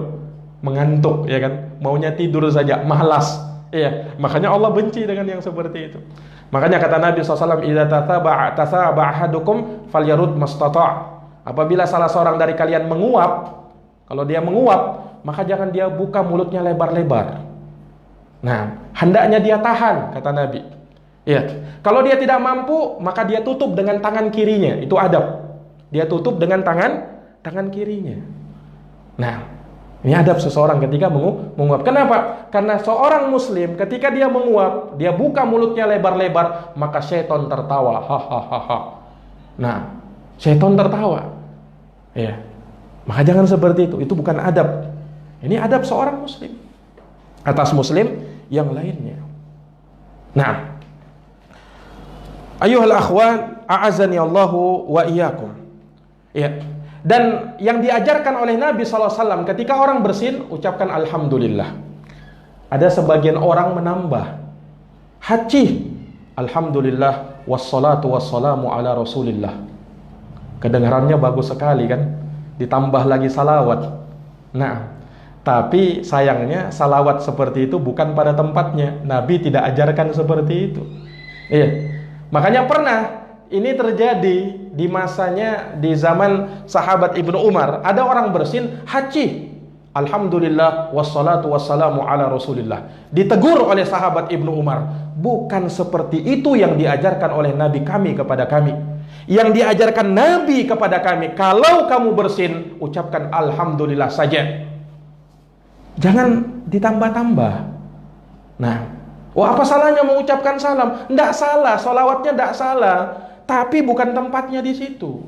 mengantuk, ya kan? Maunya tidur saja, malas. Iya, makanya Allah benci dengan yang seperti itu. Makanya kata Nabi SAW, idza tasaba ahadukum falyarud mastata'. Apabila salah seorang dari kalian menguap, kalau dia menguap, maka jangan dia buka mulutnya lebar-lebar. Nah, hendaknya dia tahan, kata Nabi. Iya. Kalau dia tidak mampu, maka dia tutup dengan tangan kirinya. Itu adab. Dia tutup dengan tangan kirinya. Nah, ini adab seseorang ketika menguap. Kenapa? Karena seorang muslim ketika dia menguap, dia buka mulutnya lebar-lebar, maka syaitan tertawa. Hahaha. Nah, syaitan tertawa. Ya. Maka jangan seperti itu. Itu bukan adab. Ini adab seorang muslim atas muslim yang lainnya. Nah, ayyuhal akhwan, a'azani Allahu wa iyyakum. Ya. Dan yang diajarkan oleh Nabi SAW ketika orang bersin, ucapkan alhamdulillah. Ada sebagian orang menambah haji, alhamdulillah wassalatu wassalamu ala rasulillah. Kedengarannya bagus sekali kan? Ditambah lagi salawat. Nah, tapi sayangnya salawat seperti itu bukan pada tempatnya. Nabi tidak ajarkan seperti itu. Iya. Makanya pernah ini terjadi di masanya, di zaman sahabat Ibnu Umar. Ada orang bersin haji, alhamdulillah wassalatu wassalamu ala rasulillah. Ditegur oleh sahabat Ibnu Umar, bukan seperti itu yang diajarkan oleh Nabi kami kepada kami. Yang diajarkan Nabi kepada kami, kalau kamu bersin, ucapkan alhamdulillah saja, jangan ditambah-tambah. Nah, apa salahnya mengucapkan salam? Tidak salah, sholawatnya tidak salah, tapi bukan tempatnya di situ.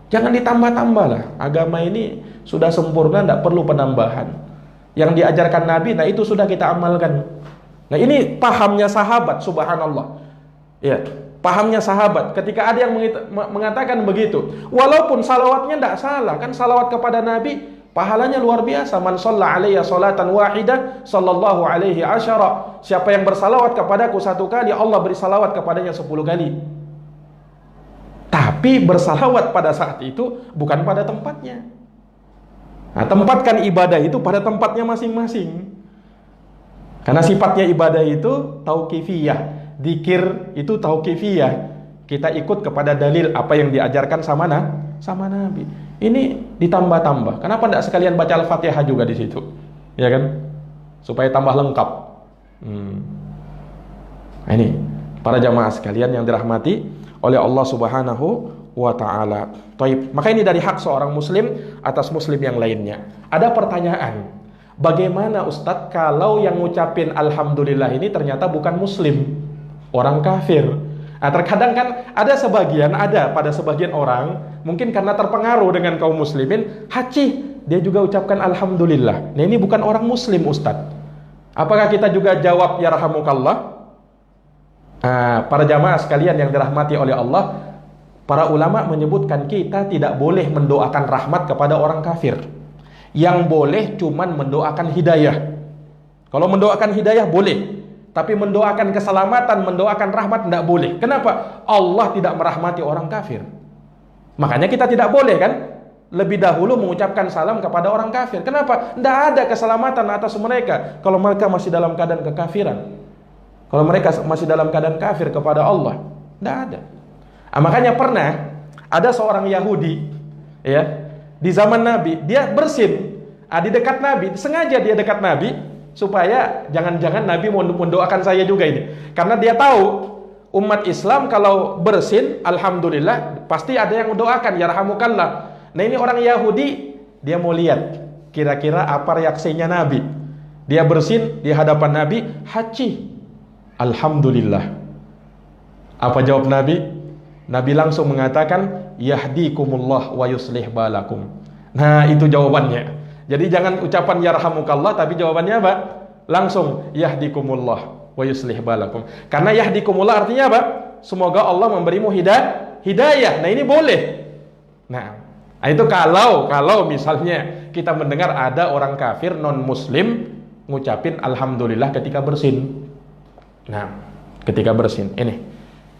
Jangan ditambah-tambah lah. Agama ini sudah sempurna, tidak perlu penambahan. Yang diajarkan Nabi, nah itu sudah kita amalkan. Nah ini pahamnya sahabat, subhanallah. Ya, pahamnya sahabat. Ketika ada yang mengatakan begitu, walaupun salawatnya tidak salah, kan salawat kepada Nabi pahalanya luar biasa. Man shalla alayya salatan wahidah sallallahu alaihi asyara. Siapa yang bersalawat kepadaku satu kali, Allah beri salawat kepadanya 10 kali. Tapi bersalawat pada saat itu bukan pada tempatnya. Nah, tempatkan ibadah itu pada tempatnya masing-masing. Karena sifatnya ibadah itu tauqifiyah. Zikir itu tauqifiyah. Kita ikut kepada dalil apa yang diajarkan sama Nabi. Ini ditambah-tambah. Kenapa tidak sekalian baca Al-Fatihah juga di situ? Ya kan? Supaya tambah lengkap. Nah, ini para jamaah sekalian yang dirahmati oleh Allah Subhanahu wa taala. Taib. Maka ini dari hak seorang muslim atas muslim yang lainnya. Ada pertanyaan, bagaimana Ustadz kalau yang ngucapin alhamdulillah ini ternyata bukan muslim, orang kafir? Nah, terkadang kan ada pada sebagian orang, mungkin karena terpengaruh dengan kaum muslimin, dia juga ucapkan alhamdulillah. Nah, ini bukan orang muslim, Ustadz. Apakah kita juga jawab yarhamukallah? Para jamaah sekalian yang dirahmati oleh Allah, para ulama menyebutkan kita tidak boleh mendoakan rahmat kepada orang kafir. Yang boleh cuman mendoakan hidayah. Kalau mendoakan hidayah boleh, tapi mendoakan keselamatan, mendoakan rahmat tidak boleh. Kenapa? Allah tidak merahmati orang kafir. Makanya kita tidak boleh kan lebih dahulu mengucapkan salam kepada orang kafir. Kenapa? Tidak ada keselamatan atas mereka kalau mereka masih dalam keadaan kekafiran. Kalau mereka masih dalam keadaan kafir kepada Allah, tidak ada. Makanya pernah ada seorang Yahudi, ya, di zaman Nabi, dia bersin, di dekat Nabi, sengaja dia dekat Nabi, supaya jangan-jangan Nabi mau mendoakan saya juga ini. Karena dia tahu umat Islam kalau bersin, alhamdulillah, pasti ada yang mendoakan, yarhamukallah. Nah, ini orang Yahudi, dia mau lihat kira-kira apa reaksinya Nabi. Dia bersin di hadapan Nabi, alhamdulillah. Apa jawab Nabi? Nabi langsung mengatakan, yahdikumullah wa yuslih balakum. Nah, itu jawabannya. Jadi jangan ucapan yarhamukallah, tapi jawabannya apa? Langsung yahdikumullah wa yuslih balakum. Karena yahdikumullah artinya apa? Semoga Allah memberimu hidayah. Nah, ini boleh. Nah, itu kalau misalnya kita mendengar ada orang kafir non muslim ngucapin alhamdulillah ketika bersin. Nah, ketika bersin ini.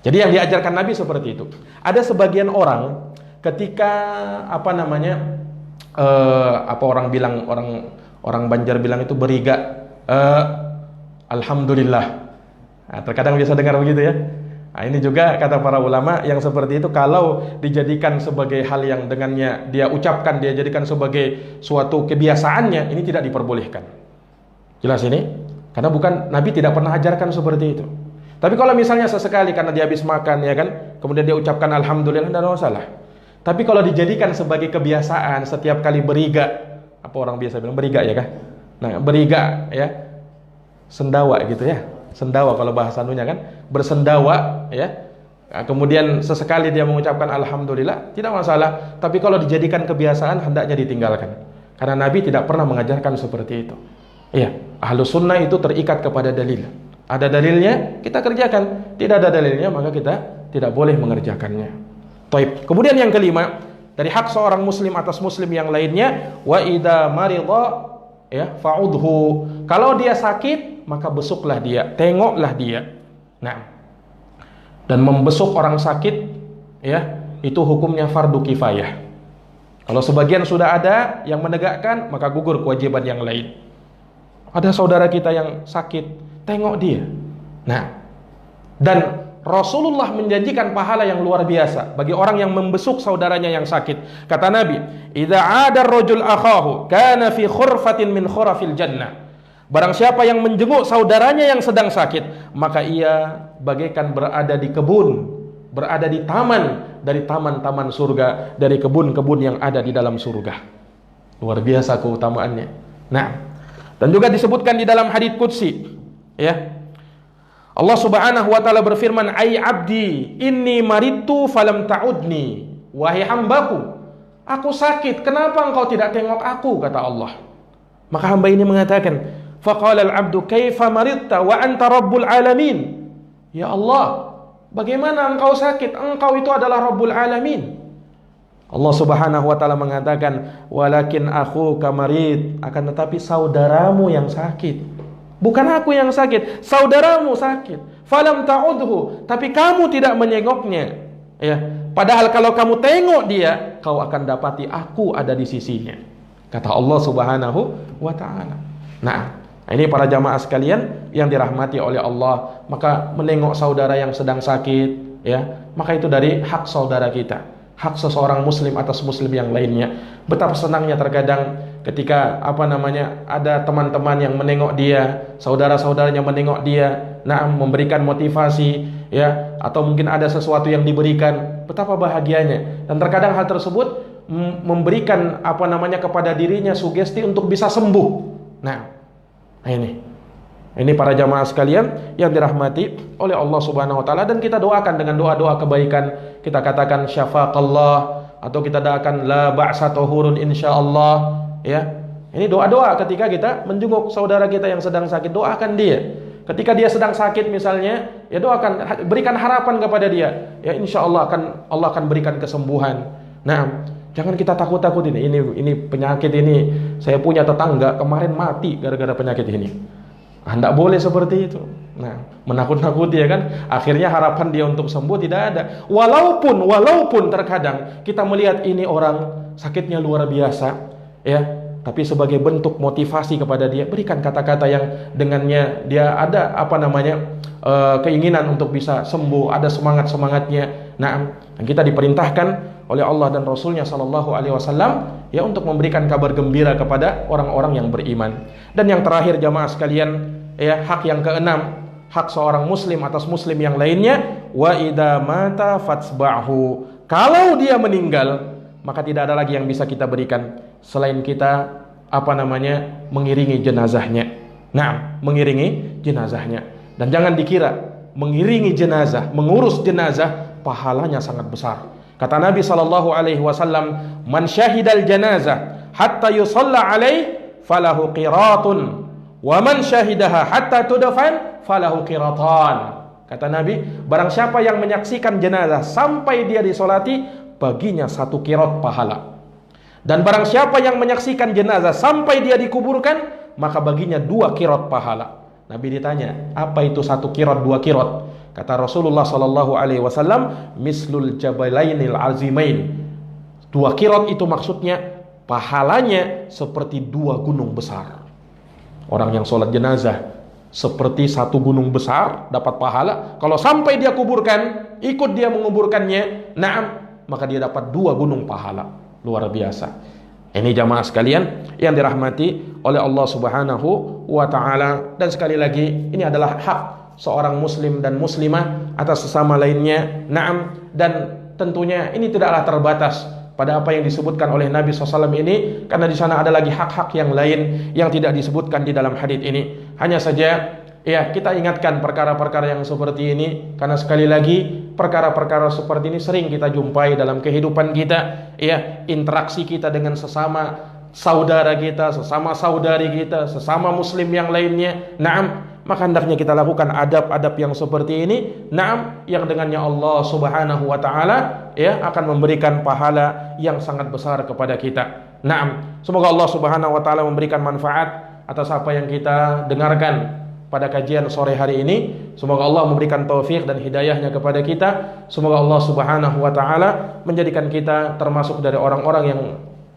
Jadi yang diajarkan Nabi seperti itu. Ada sebagian orang ketika orang bilang, orang Banjar bilang itu beriga, alhamdulillah. Nah, terkadang bisa dengar begitu ya. Nah, ini juga kata para ulama yang seperti itu kalau dijadikan sebagai hal yang dengannya dia ucapkan, dia jadikan sebagai suatu kebiasaannya, ini tidak diperbolehkan. Jelas ini? Karena Nabi tidak pernah ajarkan seperti itu. Tapi kalau misalnya sesekali karena dia habis makan, ya kan, kemudian dia ucapkan alhamdulillah, tidak ada masalah. Tapi kalau dijadikan sebagai kebiasaan setiap kali beriga, apa orang biasa bilang beriga ya kan? Nah, beriga ya, sendawa gitu ya, sendawa kalau bahasa nunya kan, bersendawa ya. Nah, kemudian sesekali dia mengucapkan alhamdulillah, tidak masalah. Tapi kalau dijadikan kebiasaan, hendaknya ditinggalkan. Karena Nabi tidak pernah mengajarkan seperti itu. Iya, Ahlus Sunnah itu terikat kepada dalil. Ada dalilnya, kita kerjakan. Tidak ada dalilnya, maka kita tidak boleh mengerjakannya. Taib. Kemudian yang kelima, dari hak seorang muslim atas muslim yang lainnya, wa idza marida ya fa'udhu. Kalau dia sakit, maka besuklah dia, tengoklah dia. Nah, dan membesuk orang sakit ya, itu hukumnya fardu kifayah. Kalau sebagian sudah ada yang menegakkan, maka gugur kewajiban yang lain. Ada saudara kita yang sakit, tengok dia. Nah, dan Rasulullah menjanjikan pahala yang luar biasa bagi orang yang membesuk saudaranya yang sakit. Kata Nabi, "Idza 'ada ar-rajul akhahu kana fi khurfatin min khurafil jannah." Barang siapa yang menjenguk saudaranya yang sedang sakit, maka ia bagaikan berada di kebun, berada di taman dari taman-taman surga, dari kebun-kebun yang ada di dalam surga. Luar biasa keutamaannya. Nah, dan juga disebutkan di dalam hadits qudsi, ya. Allah Subhanahu wa taala berfirman, "Ai abdi, inni maridtu falam ta'udni." Wahai hambaku, aku sakit, kenapa engkau tidak tengok aku, kata Allah. Maka hamba ini mengatakan, faqala al-'abdu kaifa maridta wa anta rabbul alamin. Ya Allah, bagaimana engkau sakit? Engkau itu adalah Rabbul Alamin. Allah Subhanahu wa taala mengatakan, walakin akhuka marid, akan tetapi saudaramu yang sakit. Bukan aku yang sakit, saudaramu sakit. Falam ta'udhu, tapi kamu tidak menengoknya. Ya, padahal kalau kamu tengok dia, kau akan dapati aku ada di sisinya. Kata Allah Subhanahu wa taala. Nah, Nah, ini para jamaah sekalian yang dirahmati oleh Allah, maka menengok saudara yang sedang sakit, ya, maka itu dari hak saudara kita, hak seseorang muslim atas muslim yang lainnya. Betapa senangnya terkadang ketika ada teman-teman yang menengok dia, saudara-saudaranya menengok dia, memberikan motivasi, ya, atau mungkin ada sesuatu yang diberikan, betapa bahagianya. Dan terkadang hal tersebut memberikan kepada dirinya sugesti untuk bisa sembuh. Nah, ini para jamaah sekalian yang dirahmati oleh Allah Subhanahu wa taala, dan kita doakan dengan doa-doa kebaikan. Kita katakan syafaqallah, atau kita doakan la ba'sa tahurun insyaallah, ya. Ini doa-doa ketika kita menjenguk saudara kita yang sedang sakit, doakan dia. Ketika dia sedang sakit misalnya, ya doakan, berikan harapan kepada dia. Ya insyaallah Allah akan berikan kesembuhan. Nah, jangan kita takut-takut ini penyakit ini. Saya punya tetangga kemarin mati gara-gara penyakit ini. Tidak boleh seperti itu. Nah, menakut-nakuti, ya kan? Akhirnya harapan dia untuk sembuh tidak ada. Walaupun terkadang kita melihat ini orang sakitnya luar biasa, ya, tapi sebagai bentuk motivasi kepada dia, berikan kata-kata yang dengannya dia ada keinginan untuk bisa sembuh, ada semangatnya. Nah, kita diperintahkan oleh Allah dan Rasulnya Shallallahu Alaihi Wasallam, ya, untuk memberikan kabar gembira kepada orang-orang yang beriman. Dan yang terakhir jamaah sekalian, ya, hak yang keenam, hak seorang muslim atas muslim yang lainnya, wa idza mata fatsba'hu. Kalau dia meninggal, maka tidak ada lagi yang bisa kita berikan selain kita mengiringi jenazahnya. Nah, mengiringi jenazahnya. Dan jangan dikira mengiringi jenazah, mengurus jenazah, pahalanya sangat besar. Kata Nabi sallallahu alaihi wasallam, "Man syahidal janazah hatta yusalla alaih falahu qiratun, wa man syahidaha hatta tudfan falahu qiratan." Kata Nabi, barang siapa yang menyaksikan jenazah sampai dia disolati, baginya 1 qirat pahala. Dan barang siapa yang menyaksikan jenazah sampai dia dikuburkan, maka baginya 2 qirat pahala. Nabi ditanya, apa itu 1 qirat, 2 qirat? Kata Rasulullah sallallahu alaihi wasallam, mislul jabalainil azimain. 2 qirat itu maksudnya pahalanya seperti 2 gunung besar. Orang yang sholat jenazah seperti 1 gunung besar dapat pahala. Kalau sampai dia kuburkan, ikut dia menguburkannya, maka dia dapat 2 gunung pahala. Luar biasa. Ini jamaah sekalian yang dirahmati oleh Allah Subhanahu wa taala. Dan sekali lagi, ini adalah hak seorang muslim dan muslimah atas sesama lainnya. Dan tentunya ini tidaklah terbatas pada apa yang disebutkan oleh Nabi SAW ini, karena di sana ada lagi hak-hak yang lain yang tidak disebutkan di dalam hadits ini. Hanya saja, ya, kita ingatkan perkara-perkara yang seperti ini, karena sekali lagi perkara-perkara seperti ini sering kita jumpai dalam kehidupan kita, ya, interaksi kita dengan sesama saudara kita, sesama saudari kita, sesama muslim yang lainnya. Maka hendaknya kita lakukan adab-adab yang seperti ini, yang dengannya Allah Subhanahu wa taala, ya, akan memberikan pahala yang sangat besar kepada kita. Semoga Allah Subhanahu wa taala memberikan manfaat atas apa yang kita dengarkan pada kajian sore hari ini. Semoga Allah memberikan taufik dan hidayahnya kepada kita. Semoga Allah Subhanahu wa taala menjadikan kita termasuk dari orang-orang yang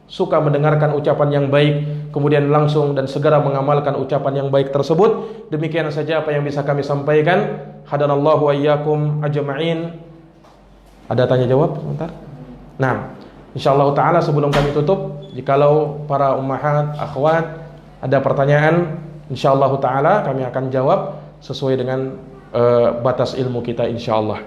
suka mendengarkan ucapan yang baik, kemudian langsung dan segera mengamalkan ucapan yang baik tersebut. Demikian saja apa yang bisa kami sampaikan. Hadanallahu wa iyyakum ajma'in. Ada tanya jawab sebentar? Insyaallah taala sebelum kami tutup, jikalau para ummahat, akhwat ada pertanyaan, insyaallah taala kami akan jawab sesuai dengan batas ilmu kita insyaallah.